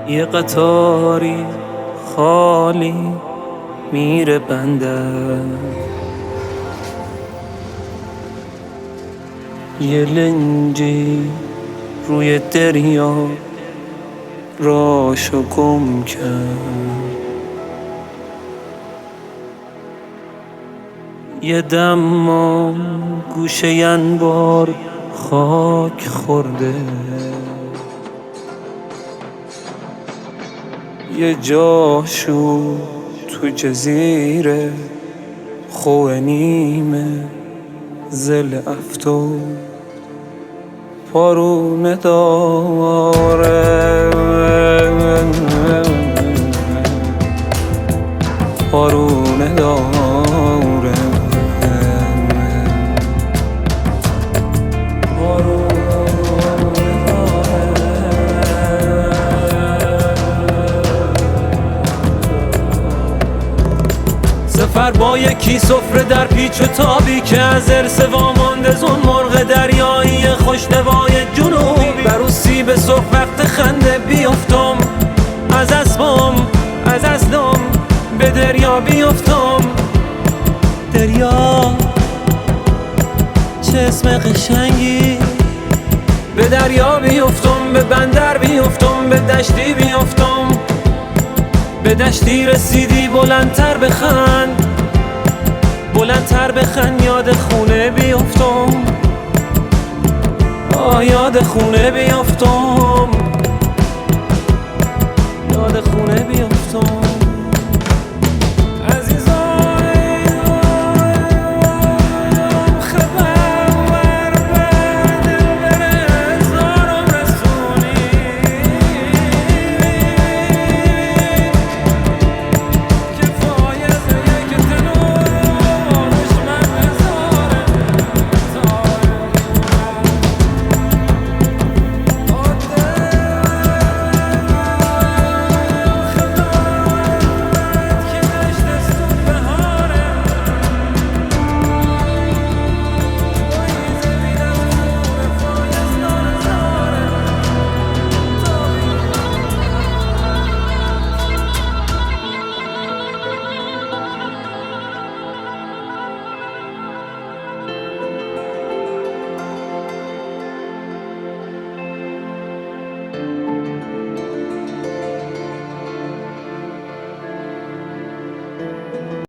یه قطاری خالی میره بندر، یه لنجی روی دریا راشو گم کرد، یه دم گوشه انبار خاک خورده، یه جاشو تو جزیره خوه نیمه زل افتو پارونه داره، پارونه داره. سفر با یکی سفره در پیچ و تابی که از ارث وامانده زون مرغ دریایی خوشنوای جنوبی، برو سیب صبح وقت خنده بیفتم از اسبام از اصلم به دریا بیفتم. دریا چه اسم قشنگی، به دریا بیفتم، به بندر بیفتم، به دشتی بیفتم، به دشتی رسیدی بلندتر بخند، بلندتر بخند، یاد خونه بیفتم، یاد خونه بیفتم.